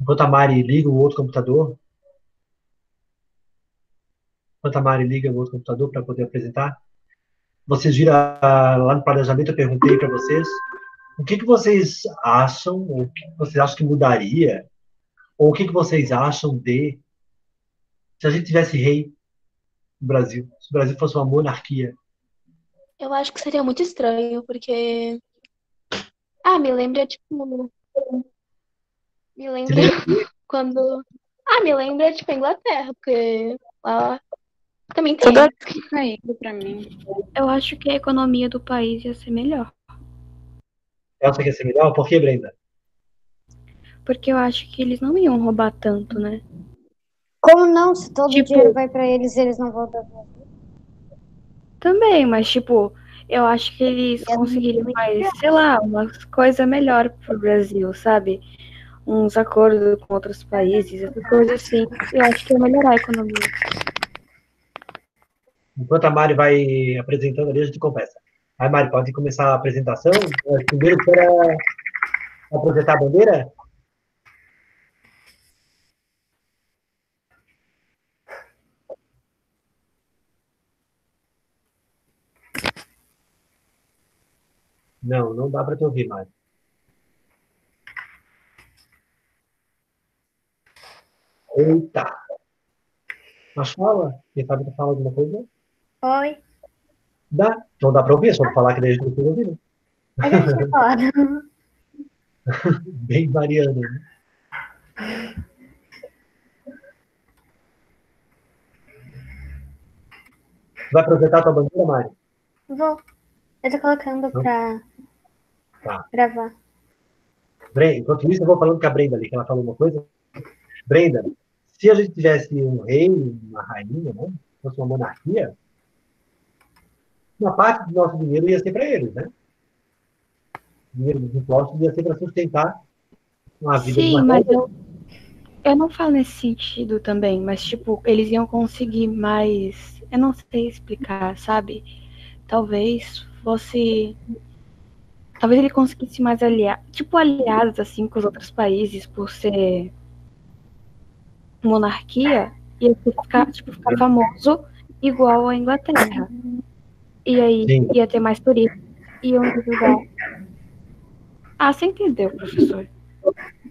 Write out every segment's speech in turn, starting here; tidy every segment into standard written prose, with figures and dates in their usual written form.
Enquanto a Mari liga o outro computador, enquanto a Mari liga o outro computador para poder apresentar, vocês viram lá no planejamento, eu perguntei para vocês o que que vocês acham, ou o que que vocês acham que mudaria, ou o que que vocês acham de se a gente tivesse rei no Brasil, se o Brasil fosse uma monarquia. Eu acho que seria muito estranho, porque. Ah, me lembra, tipo. Me Se lembra lembra? quando. Ah, me lembra, tipo, a Inglaterra, porque lá também Tudo tem. caindo pra mim. Eu acho que a economia do país ia ser melhor. Elsa quer ser melhor? Por que, Brenda? Porque eu acho que eles não iam roubar tanto, né? Como não? Se todo o dinheiro Tipo, vai pra eles, eles não vão dar. também, mas tipo, eu acho que eles conseguiriam mais, sei lá, uma coisa melhor pro Brasil, sabe? Uns acordos com outros países, essas coisas assim. Eu acho que ia melhorar a economia. Enquanto a Mari vai apresentando ali, a gente conversa. Aí, Mari, pode começar a apresentação? Primeiro, para apresentar a bandeira? Não, não dá para te ouvir, Mari. Eita! Mas fala. Quem sabe tu fala alguma coisa? Oi, Dá. Não dá para ouvir, é só falar que daí a gente não precisa ouvir, né? a gente tinha falado. Bem variando, né? Vai apresentar a tua bandeira, Mari? Vou. Eu tô colocando Não? pra Tá. gravar. Enquanto isso, eu vou falando com a Brenda ali, que ela falou uma coisa. Brenda, se a gente tivesse um rei, uma rainha, né? Se fosse uma monarquia, uma parte do nosso dinheiro ia ser para eles, né? O dinheiro dos impostos ia ser para sustentar a vida de uma Sim, mas rainha. eu não falo nesse sentido também, mas tipo, eles iam conseguir mais. Eu não sei explicar, sabe? Talvez fosse. Talvez ele conseguisse mais tipo, aliados assim com os outros países por ser monarquia, ia ficar, tipo, ficar famoso igual a Inglaterra. E aí Sim. ia ter mais turistas, iam divulgar. Ah, você entendeu, professor?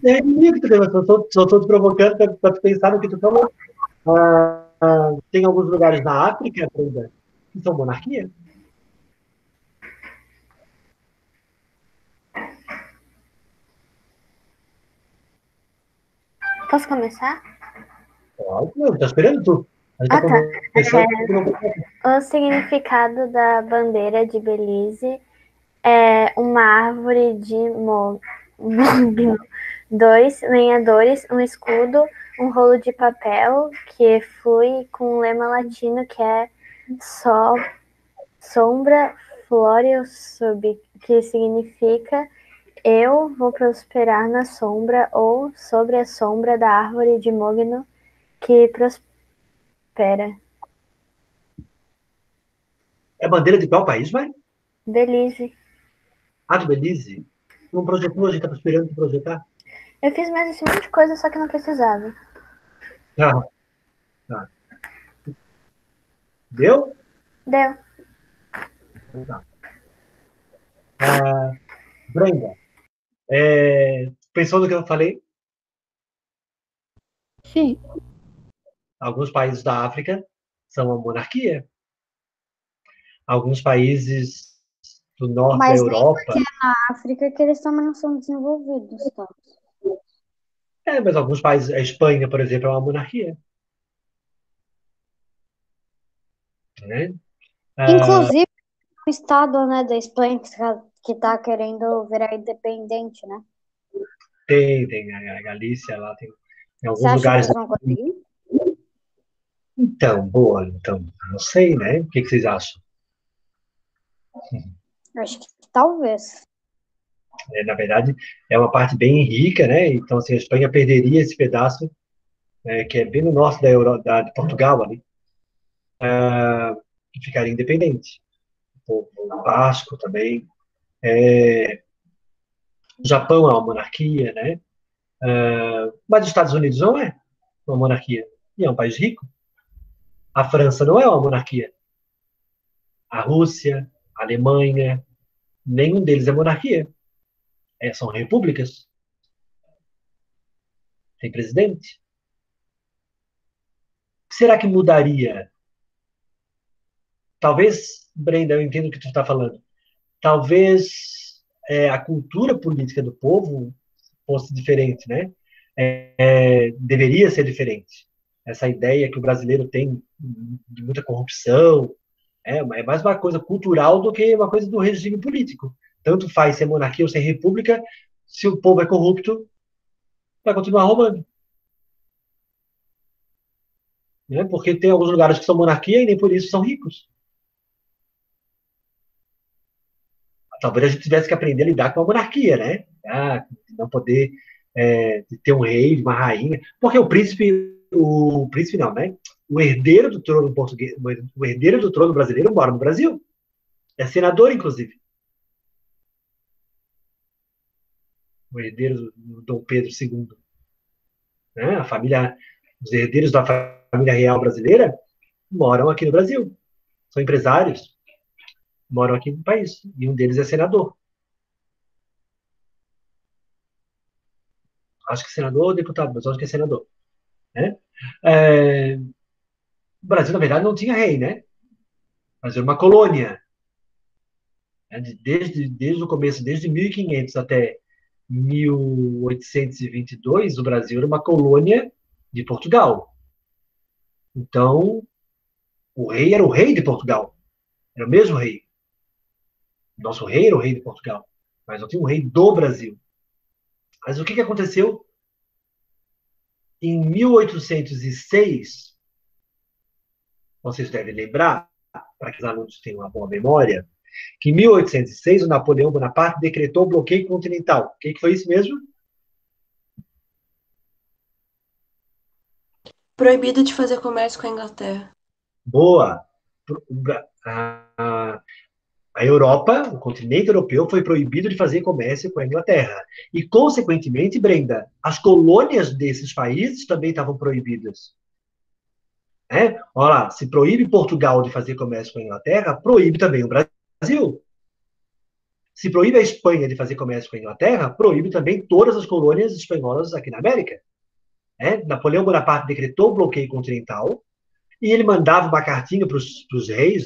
É comigo também, mas só estou te provocando para tu pensar no que tu falou. Tem alguns lugares na África, Brenda, que são monarquia. Posso começar? Pode, não, tá esperando tu. A gente Ah, está tá. conversando. O significado da bandeira de Belize é uma árvore de mogno, dois lenhadores, um escudo, um rolo de papel que flui com um lema latino que é só sombra florio sub, que significa eu vou prosperar na sombra ou sobre a sombra da árvore de mogno que prospera. É bandeira de qual país, vai? Belize. Ah, do Belize. Não projetou, a gente está esperando tu projetar. Eu fiz mais esse monte de coisa, só que não precisava. Ah, tá. Deu? Deu. Então tá. Brenda, pensou no que eu falei? Sim. Alguns países da África são uma monarquia. Alguns países do norte da Mas nem Europa. porque é na África que eles também não são desenvolvidos, tá? Mas alguns países, a Espanha, por exemplo, é uma monarquia. Né? Inclusive, o estado, né, da Espanha que tá querendo virar independente, né? Tem a Galícia lá, tem Você alguns acha que lugares. eles vão conseguir? Então, boa, então, não sei, né? O que vocês acham? Eu acho que talvez. Na verdade, é uma parte bem rica, né? Então, assim, a Espanha perderia esse pedaço, que é bem no norte de Portugal, ali, que ficaria independente. O Basco também. O Japão é uma monarquia, né? Mas os Estados Unidos não é uma monarquia. E é um país rico. A França não é uma monarquia. A Rússia, a Alemanha, nenhum deles é monarquia. São repúblicas. Tem presidente. Será que mudaria? Talvez, Brenda, eu entendo o que tu está falando. Talvez a cultura política do povo fosse diferente, né? Deveria ser diferente. Essa ideia que o brasileiro tem de muita corrupção é mais uma coisa cultural do que uma coisa do regime político. Tanto faz ser monarquia ou ser república, se o povo é corrupto, vai continuar roubando. Né? Porque tem alguns lugares que são monarquia e nem por isso são ricos. Talvez a gente tivesse que aprender a lidar com a monarquia, né? Não poder ter um rei, uma rainha. Porque o príncipe não, né? O herdeiro do trono português, o herdeiro do trono brasileiro mora no Brasil. É senador, inclusive. O herdeiro do Dom Pedro II. Né? Os herdeiros da família real brasileira moram aqui no Brasil. São empresários, moram aqui no país. E um deles é senador. Acho que senador ou deputado, mas acho que é senador. Né? O Brasil, na verdade, não tinha rei, né? Mas era uma colônia. Né? Desde o começo, desde 1500 até 1822, o Brasil era uma colônia de Portugal. Então, o rei era o rei de Portugal. Era o mesmo rei. Nosso rei era o rei de Portugal. Mas não tinha um rei do Brasil. Mas o que aconteceu? Em 1806, vocês devem lembrar, para que os alunos tenham uma boa memória, que em 1806 o Napoleão Bonaparte decretou o bloqueio continental. O que foi isso mesmo? Proibido de fazer comércio com a Inglaterra. Boa! A Europa, o continente europeu, foi proibido de fazer comércio com a Inglaterra. E, consequentemente, Brenda, as colônias desses países também estavam proibidas. Olha lá, se proíbe Portugal de fazer comércio com a Inglaterra, proíbe também o Brasil. Se proíbe a Espanha de fazer comércio com a Inglaterra, proíbe também todas as colônias espanholas aqui na América. Napoleão Bonaparte decretou o bloqueio continental e ele mandava uma cartinha para os reis,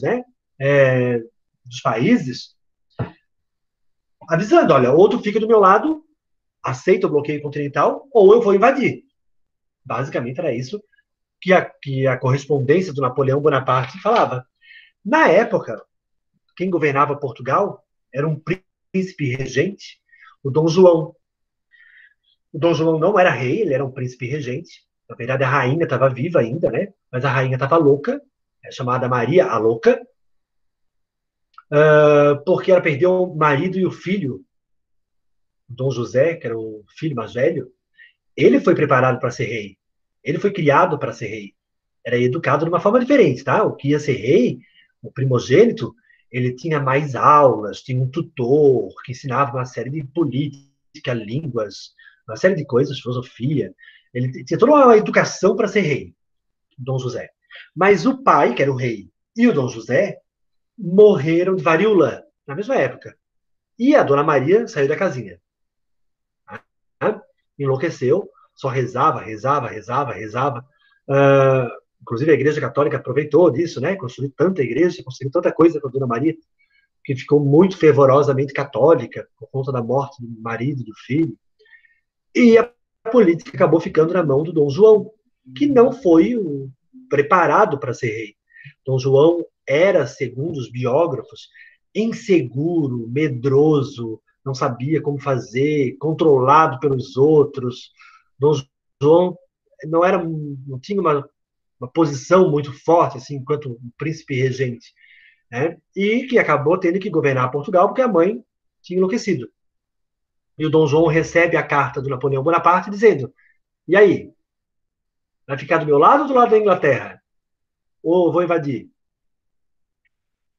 dos países, avisando, olha, ou tu fica do meu lado, aceita o bloqueio continental, ou eu vou invadir. Basicamente era isso que a correspondência do Napoleão Bonaparte falava. Na época, quem governava Portugal era um príncipe regente, o Dom João. O Dom João não era rei, ele era um príncipe regente. Na verdade, a rainha estava viva ainda, né? Mas a rainha estava louca, chamada Maria a Louca, porque ela perdeu o marido e o filho. O Dom José, que era o filho mais velho, ele foi preparado para ser rei. Ele foi criado para ser rei. Era educado de uma forma diferente, tá? O que ia ser rei, o primogênito, ele tinha mais aulas, tinha um tutor que ensinava uma série de política, línguas, uma série de coisas, filosofia. Ele tinha toda uma educação para ser rei, Dom José. Mas o pai, que era o rei, e o Dom José morreram de varíola na mesma época. E a Dona Maria saiu da casinha. Enlouqueceu, só rezava. Inclusive a Igreja Católica aproveitou disso, né? Construiu tanta igreja, conseguiu tanta coisa com a Dona Maria, que ficou muito fervorosamente católica por conta da morte do marido e do filho. E a política acabou ficando na mão do Dom João, que não foi preparado para ser rei. Dom João era, segundo os biógrafos, inseguro, medroso, não sabia como fazer, controlado pelos outros. Dom João não tinha uma posição muito forte, assim, enquanto um príncipe regente, né? E que acabou tendo que governar Portugal porque a mãe tinha enlouquecido. E o Dom João recebe a carta do Napoleão Bonaparte dizendo: e aí? Vai ficar do meu lado ou do lado da Inglaterra? Ou vou invadir?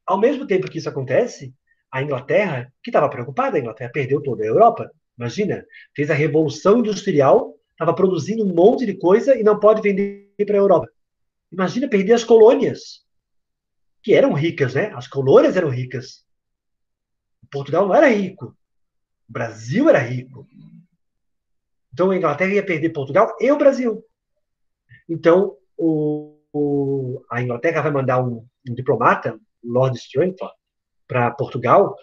Ao mesmo tempo que isso acontece, a Inglaterra, que estava preocupada, a Inglaterra perdeu toda a Europa, Imagina, fez a Revolução Industrial, estava produzindo um monte de coisa e não pode vender para a Europa. Imagina perder as colônias, que eram ricas, né? As colônias eram ricas. Portugal não era rico. O Brasil era rico. Então a Inglaterra ia perder Portugal e o Brasil. Então a Inglaterra vai mandar um diplomata, Lord Strangford, para Portugal,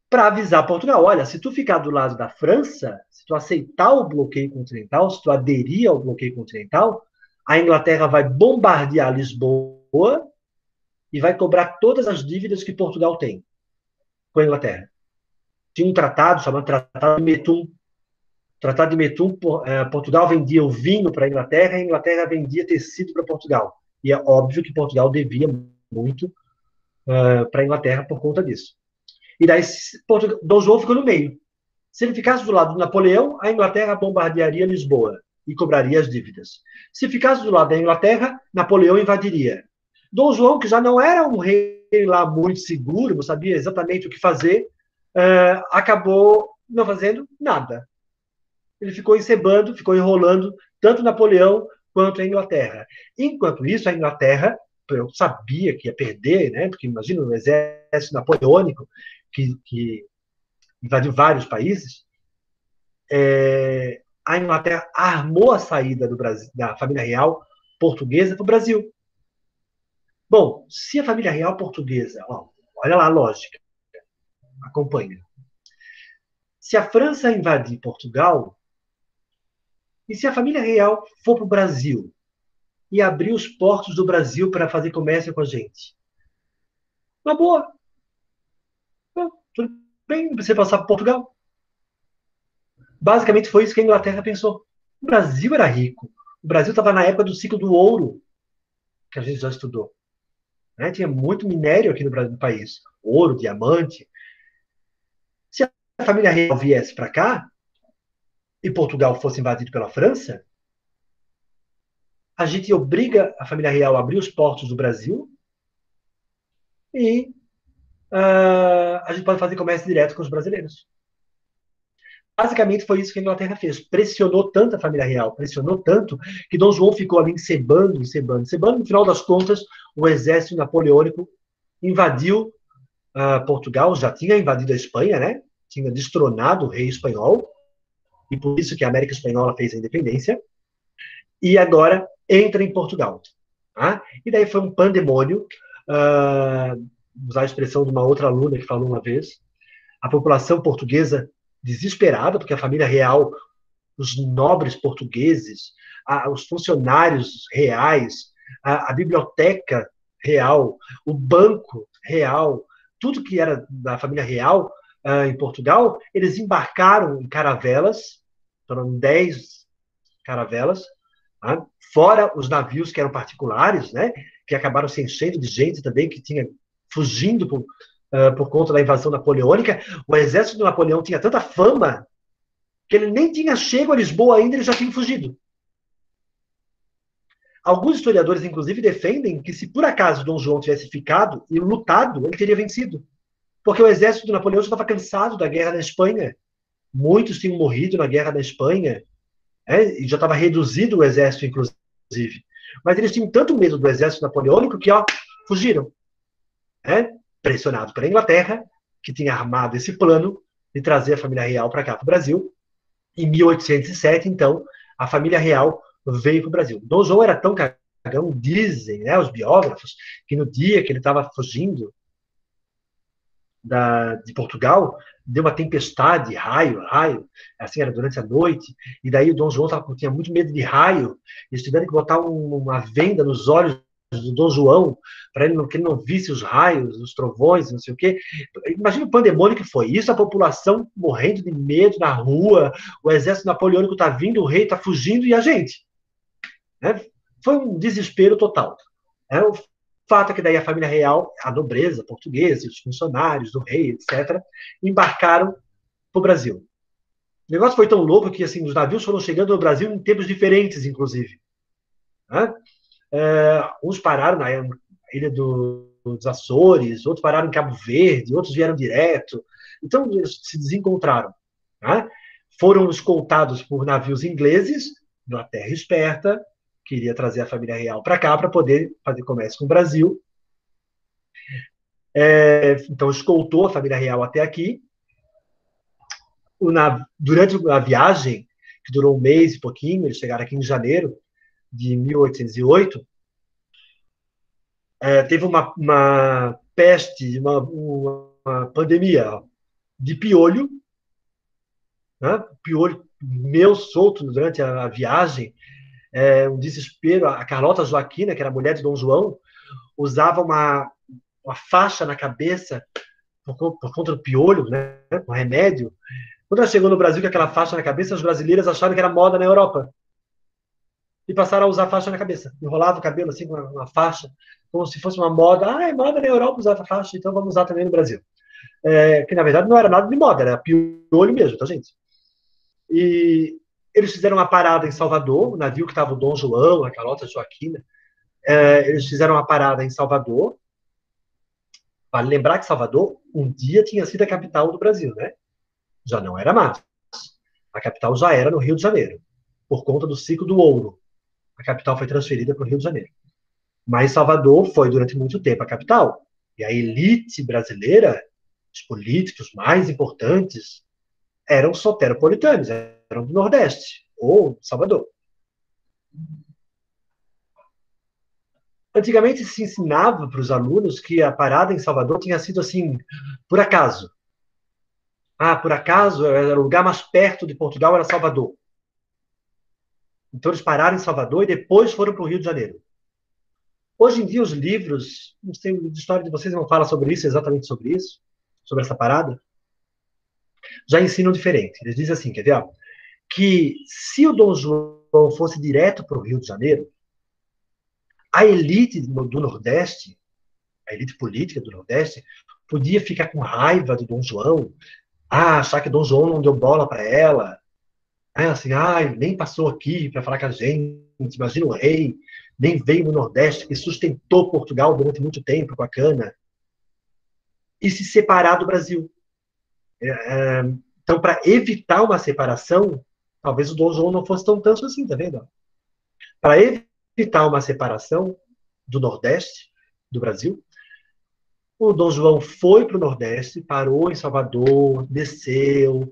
para avisar Portugal, olha, se tu ficar do lado da França, se tu aceitar o bloqueio continental, se tu aderir ao bloqueio continental, a Inglaterra vai bombardear Lisboa e vai cobrar todas as dívidas que Portugal tem com a Inglaterra. Tinha um tratado chamado Tratado de Metum. Tratado de Metum, Portugal vendia o vinho para a Inglaterra vendia tecido para Portugal. E é óbvio que Portugal devia muito para a Inglaterra por conta disso. E daí Dom João ficou no meio. Se ele ficasse do lado do Napoleão, a Inglaterra bombardearia Lisboa e cobraria as dívidas. Se ficasse do lado da Inglaterra, Napoleão invadiria. Dom João, que já não era um rei lá muito seguro, não sabia exatamente o que fazer, acabou não fazendo nada. Ele ficou encebando, ficou enrolando tanto Napoleão quanto a Inglaterra. Enquanto isso, a Inglaterra, eu sabia que ia perder, né? Porque imagina um exército napoleônico que invadiu vários países. A Inglaterra armou a saída do Brasil, da família real portuguesa para o Brasil. Bom, se a família real portuguesa, olha lá a lógica, acompanha. Se a França invadir Portugal, e se a família real for para o Brasil e abrir os portos do Brasil para fazer comércio com a gente? Uma boa. Tudo bem, você passar por Portugal. Basicamente foi isso que a Inglaterra pensou. O Brasil era rico. O Brasil estava na época do ciclo do ouro, que a gente já estudou. Né? Tinha muito minério aqui no país. Ouro, diamante. Se a família real viesse para cá, e Portugal fosse invadido pela França, a gente obriga a família real a abrir os portos do Brasil e a gente pode fazer comércio direto com os brasileiros. Basicamente foi isso que a Inglaterra fez. Pressionou tanto a família real, pressionou tanto, que Dom João ficou ali encebando. No final das contas, o exército napoleônico invadiu Portugal, já tinha invadido a Espanha, né? Tinha destronado o rei espanhol, e por isso que a América Espanhola fez a independência, e agora entra em Portugal. Tá? E daí foi um pandemônio, usar a expressão de uma outra aluna que falou uma vez, a população portuguesa desesperada, porque a família real, os nobres portugueses, os funcionários reais, a biblioteca real, o banco real, tudo que era da família real em Portugal, eles embarcaram em caravelas, foram 10 caravelas, tá? Fora os navios que eram particulares, né, que acabaram se enchendo de gente também, que tinha fugindo por conta da invasão napoleônica. O exército do Napoleão tinha tanta fama que ele nem tinha chego a Lisboa ainda, ele já tinha fugido. Alguns historiadores, inclusive, defendem que se por acaso Dom João tivesse ficado e lutado, ele teria vencido. Porque o exército do Napoleão já estava cansado da guerra da Espanha. Muitos tinham morrido na guerra da Espanha. E já estava reduzido o exército, inclusive. Mas eles tinham tanto medo do exército napoleônico que, fugiram. Pressionado pela Inglaterra, que tinha armado esse plano de trazer a família real para cá, para o Brasil. Em 1807, então, a família real veio para o Brasil. Dom João era tão cagão, dizem, né, os biógrafos, que no dia que ele estava fugindo de Portugal, deu uma tempestade, raio, assim, era durante a noite, e daí o Dom João tinha muito medo de raio, eles tiveram que botar uma venda nos olhos do Dom João, para que ele não visse os raios, os trovões, não sei o quê. Imagina o pandemônio que foi isso, a população morrendo de medo na rua, o exército napoleônico está vindo, o rei está fugindo, e a gente? Foi um desespero total. O fato é que daí a família real, a nobreza portuguesa, os funcionários do rei, etc., embarcaram para o Brasil. O negócio foi tão louco que assim, os navios foram chegando no Brasil em tempos diferentes, inclusive. Uns pararam na ilha dos Açores, outros pararam em Cabo Verde, outros vieram direto. Então, eles se desencontraram. foram escoltados por navios ingleses, Inglaterra esperta, queria trazer a família real para cá para poder fazer comércio com o Brasil. Então, escoltou a família real até aqui. Durante a viagem, que durou um mês e pouquinho, eles chegaram aqui em janeiro de 1808, teve uma peste, uma pandemia de piolho, né? Piolho meu solto durante a viagem, um desespero. A Carlota Joaquina, que era a mulher de Dom João, usava uma faixa na cabeça por conta do piolho, né? Um remédio. Quando ela chegou no Brasil com aquela faixa na cabeça, as brasileiras acharam que era moda na Europa. E passaram a usar faixa na cabeça. Enrolava o cabelo assim com uma faixa, como se fosse uma moda. É moda na Europa usar faixa, então vamos usar também no Brasil. Que na verdade não era nada de moda, era piolho mesmo, tá, gente? E eles fizeram uma parada em Salvador, o navio que estava o Dom João, a Carlota Joaquina, eles fizeram uma parada em Salvador. Vale lembrar que Salvador um dia tinha sido a capital do Brasil, né? Já não era mais. A capital já era no Rio de Janeiro, por conta do ciclo do ouro. A capital foi transferida para o Rio de Janeiro. Mas Salvador foi, durante muito tempo, a capital. E a elite brasileira, os políticos mais importantes, eram soteropolitanos, eram do Nordeste, ou Salvador. Antigamente se ensinava para os alunos que a parada em Salvador tinha sido assim, por acaso. Por acaso, era o lugar mais perto de Portugal, era Salvador. Então eles pararam em Salvador e depois foram para o Rio de Janeiro. Hoje em dia, os livros, não sei, a história de vocês não fala sobre isso, exatamente sobre isso, sobre essa parada, já ensinam diferente. Eles dizem assim, quer ver? Que se o Dom João fosse direto para o Rio de Janeiro, a elite do Nordeste, a elite política do Nordeste, podia ficar com raiva do Dom João, achar que Dom João não deu bola para ela, assim, nem passou aqui para falar com a gente, imagina o rei, nem veio no Nordeste, que sustentou Portugal durante muito tempo com a cana, e se separar do Brasil. Então, para evitar uma separação, talvez o Dom João não fosse tão tanto assim, tá vendo? Para evitar uma separação do Nordeste, do Brasil, o Dom João foi para o Nordeste, parou em Salvador, desceu,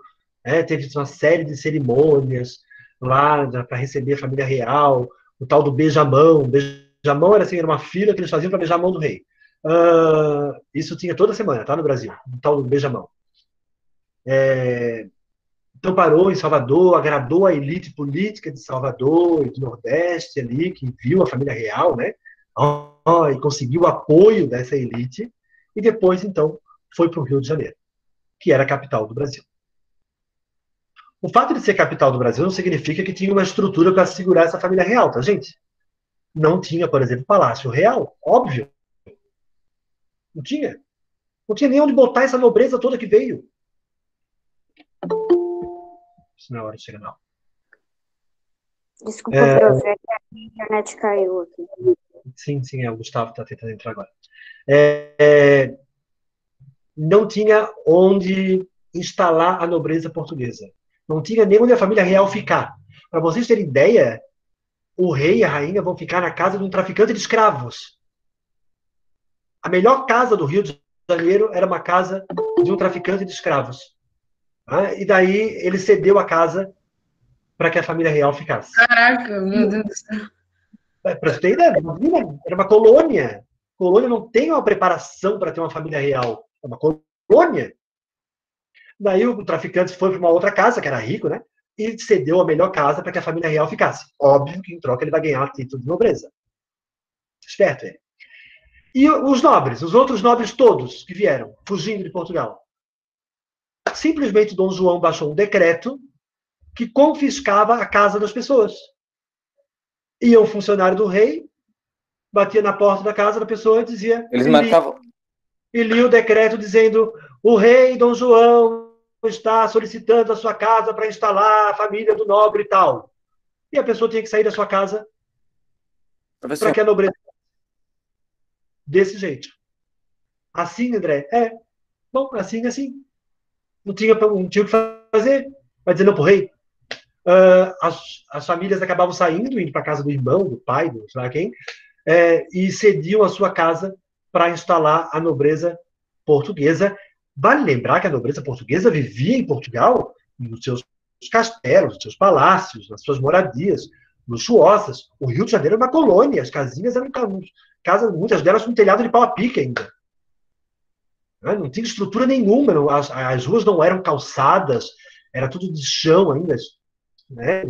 teve uma série de cerimônias lá para receber a família real, o tal do beijamão. Beijamão era assim, era uma fila que eles faziam para beijar a mão do rei. Isso tinha toda semana, tá, no Brasil, o tal do beijamão. Então parou em Salvador, agradou a elite política de Salvador e do Nordeste ali, que viu a família real, né? E conseguiu o apoio dessa elite, e depois, então, foi para o Rio de Janeiro, que era a capital do Brasil. O fato de ser capital do Brasil não significa que tinha uma estrutura para segurar essa família real, tá, gente? Não tinha, por exemplo, Palácio Real, óbvio. Não tinha. Não tinha nem onde botar essa nobreza toda que veio. Isso não é hora de chegar, não. Desculpa, prof, a internet caiu aqui. Sim, o Gustavo está tentando entrar agora. Não tinha onde instalar a nobreza portuguesa. Não tinha nem onde a família real ficar. Para vocês terem ideia, o rei e a rainha vão ficar na casa de um traficante de escravos. A melhor casa do Rio de Janeiro era uma casa de um traficante de escravos. E daí ele cedeu a casa para que a família real ficasse. Caraca, meu Deus do céu. Para você ter ideia, era uma colônia. Colônia não tem uma preparação para ter uma família real. É uma colônia. Daí o traficante foi para uma outra casa, que era rico, né? E cedeu a melhor casa para que a família real ficasse. Óbvio que em troca ele vai ganhar título de nobreza. Esperto ele. E os nobres, os outros nobres todos que vieram, fugindo de Portugal. Simplesmente Dom João baixou um decreto que confiscava a casa das pessoas. Ia um funcionário do rei, batia na porta da casa da pessoa e dizia... Eles marcavam... E lia o decreto dizendo: o rei Dom João está solicitando a sua casa para instalar a família do nobre e tal. E a pessoa tinha que sair da sua casa para que a nobreza... Desse jeito. Assim, André? Bom, assim. Não tinha o que fazer. vai dizer não pro rei. As famílias acabavam saindo, indo para a casa do irmão, do pai, do sei lá quem, e cediam a sua casa para instalar a nobreza portuguesa. Vale lembrar que a nobreza portuguesa vivia em Portugal, nos seus castelos, nos seus palácios, nas suas moradias luxuosas. O Rio de Janeiro era uma colônia, as casinhas eram casas, muitas delas com telhado de pau a pique ainda. Não tinha estrutura nenhuma, as ruas não eram calçadas, era tudo de chão ainda, né,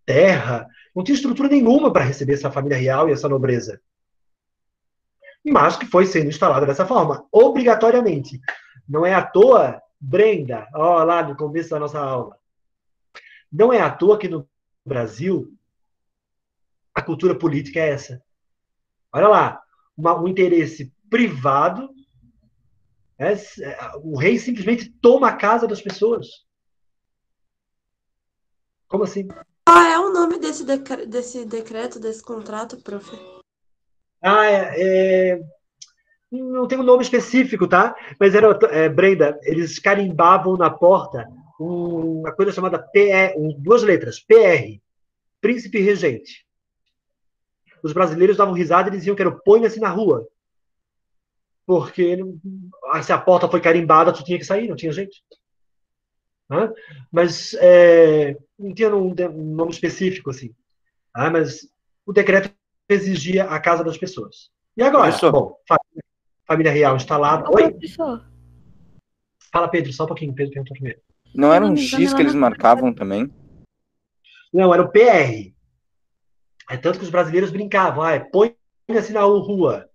terra, não tinha estrutura nenhuma para receber essa família real e essa nobreza. Mas que foi sendo instalada dessa forma, obrigatoriamente. Não é à toa, Brenda, lá no começo da nossa aula, não é à toa que no Brasil a cultura política é essa. Olha lá, um interesse privado, o rei simplesmente toma a casa das pessoas. Como assim? Qual é o nome desse decreto, desse contrato, prof? Não tem um nome específico, tá? Mas Brenda, eles carimbavam na porta uma coisa chamada PR, duas letras, PR, Príncipe Regente. Os brasileiros davam risada e diziam que era o ponha-se na rua. Porque se a porta foi carimbada, tu tinha que sair, não tinha jeito. Mas não tinha um nome específico, assim. Mas o decreto exigia a casa das pessoas. E agora? Professor. Bom, família real instalada. Ô, Oi? professor, Fala, Pedro, só um pouquinho. Pedro perguntou primeiro. Não era um Se não me X engano, que lá eles na marcavam também? Não, era o PR. É tanto que os brasileiros brincavam. Põe-se na rua.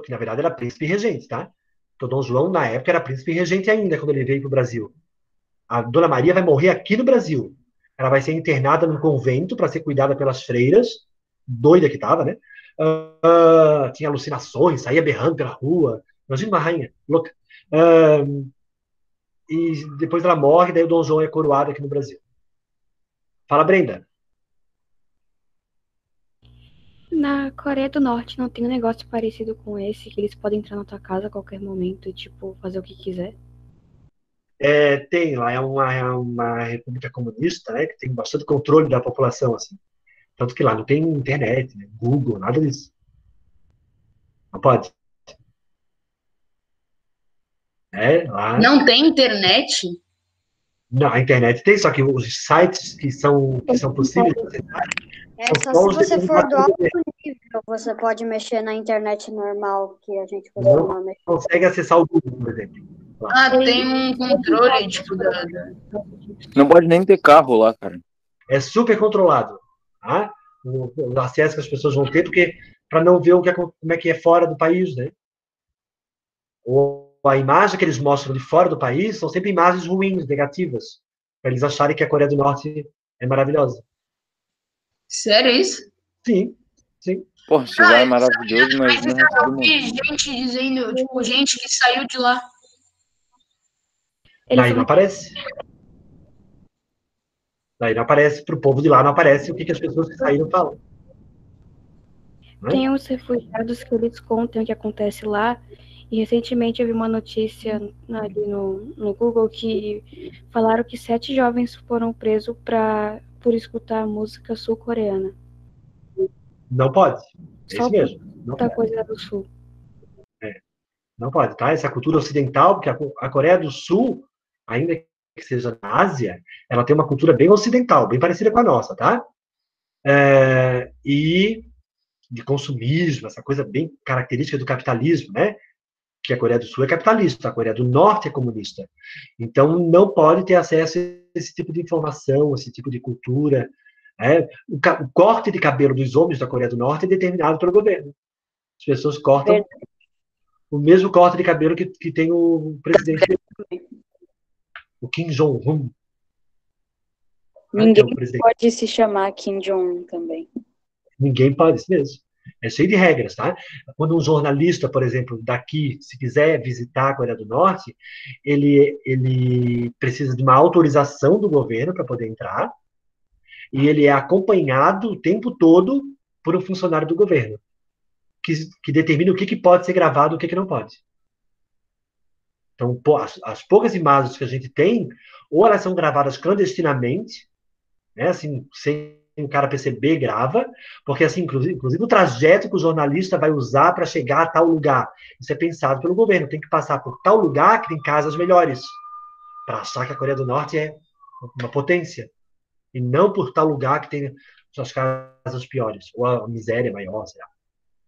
Que, na verdade, era príncipe regente, tá? Então, Dom João, na época, era príncipe regente ainda, quando ele veio para o Brasil. A Dona Maria vai morrer aqui no Brasil. Ela vai ser internada num convento para ser cuidada pelas freiras. Doida que estava, né? Tinha alucinações, saía berrando pela rua. Imagina uma rainha louca. E depois ela morre, daí o Dom João é coroado aqui no Brasil. Fala, Brenda. Na Coreia do Norte não tem um negócio parecido com esse, que eles podem entrar na tua casa a qualquer momento e, tipo, fazer o que quiser? Tem lá, é uma república comunista, né, que tem bastante controle da população, assim. Tanto que lá não tem internet, né, Google, nada disso. Não pode. Lá. Não tem internet? Não, a internet tem, só que os sites que são possíveis de acessar Só são se os você for do determinados alto nível, você pode mexer na internet normal que a gente costuma não mexer. consegue acessar o Google, por exemplo. Ah, tem um controle, tipo, Não pode nem ter carro lá, cara. É super controlado, tá? O acesso que as pessoas vão ter, porque para não ver como é que é fora do país, né? Ou a imagem que eles mostram de fora do país são sempre imagens ruins, negativas, para eles acharem que a Coreia do Norte é maravilhosa. Sério isso? Sim, sim. Porra, se lá é maravilhoso, Mas imagina o eu resto do ouvi mundo. gente dizendo, tipo, gente que saiu de lá. Daí não aparece. Daí não aparece, para o povo de lá não aparece o que as pessoas que saíram falam. Tem os refugiados que eles contam o que acontece lá. E recentemente eu vi uma notícia ali no Google que falaram que 7 jovens foram presos por escutar música sul-coreana. Não pode. É Só isso mesmo. Não da pode. coisa do sul. Não pode, tá? Essa cultura ocidental, porque a Coreia do Sul, ainda que seja na Ásia, ela tem uma cultura bem ocidental, bem parecida com a nossa, tá? E de consumismo, essa coisa bem característica do capitalismo, né? Que a Coreia do Sul é capitalista, a Coreia do Norte é comunista. Então, não pode ter acesso a esse tipo de informação, esse tipo de cultura. O corte de cabelo dos homens da Coreia do Norte é determinado pelo governo. As pessoas cortam o mesmo corte de cabelo que tem o presidente, o Kim Jong-un. Ninguém pode se chamar Kim Jong-un também. Ninguém pode, isso mesmo. É cheio de regras, tá? Quando um jornalista, por exemplo, daqui, se quiser visitar a Coreia do Norte, ele precisa de uma autorização do governo para poder entrar, e ele é acompanhado o tempo todo por um funcionário do governo, que determina o que pode ser gravado e o que não pode. Então, as poucas imagens que a gente tem, ou elas são gravadas clandestinamente, né, assim, sem o cara perceber, grava, porque assim, inclusive o trajeto que o jornalista vai usar para chegar a tal lugar, isso é pensado pelo governo, tem que passar por tal lugar que tem casas melhores, para achar que a Coreia do Norte é uma potência, e não por tal lugar que tem suas casas piores, ou a miséria maior, sei lá.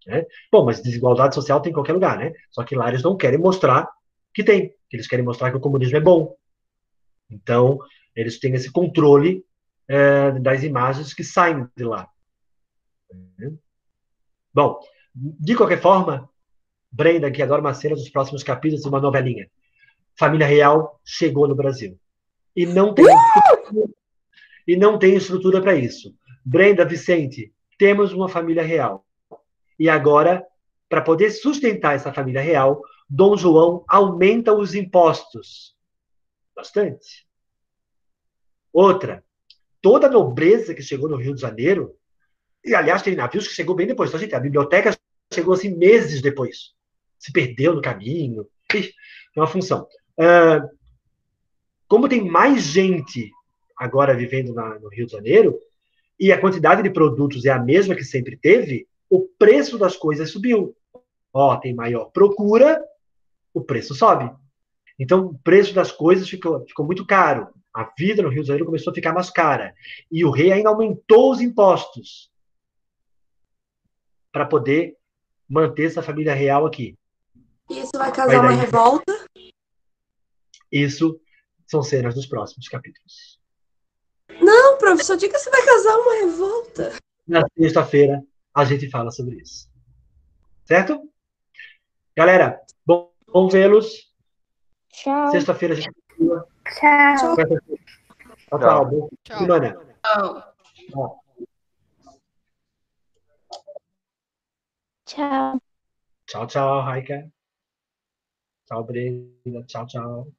Né? Bom, mas desigualdade social tem em qualquer lugar, né? Só que lá eles não querem mostrar que tem, eles querem mostrar que o comunismo é bom. Então, eles têm esse controle das imagens que saem de lá. Bom, de qualquer forma, Brenda, que adora uma cena dos próximos capítulos de uma novelinha. Família Real chegou no Brasil. E não tem estrutura para isso. Brenda, Vicente, temos uma família real. E agora, para poder sustentar essa família real, Dom João aumenta os impostos. Bastante. Outra, toda a nobreza que chegou no Rio de Janeiro, e aliás, tem navios que chegou bem depois. Então, gente, a biblioteca chegou assim meses depois. Se perdeu no caminho. É uma função. Como tem mais gente agora vivendo no Rio de Janeiro, e a quantidade de produtos é a mesma que sempre teve, o preço das coisas subiu. Tem maior procura, o preço sobe. Então, o preço das coisas ficou muito caro. A vida no Rio de Janeiro começou a ficar mais cara. E o rei ainda aumentou os impostos para poder manter essa família real aqui. E isso vai causar uma revolta? Isso são cenas dos próximos capítulos. Não, professor, diga se vai causar uma revolta. Na sexta-feira, a gente fala sobre isso. Certo? Galera, bom vê-los. Tchau. Sexta-feira a gente continua. Tchau. Tchau. Boa semana. Tchau. Tchau. Tchau, Raika. Tchau, Brenda. Tchau.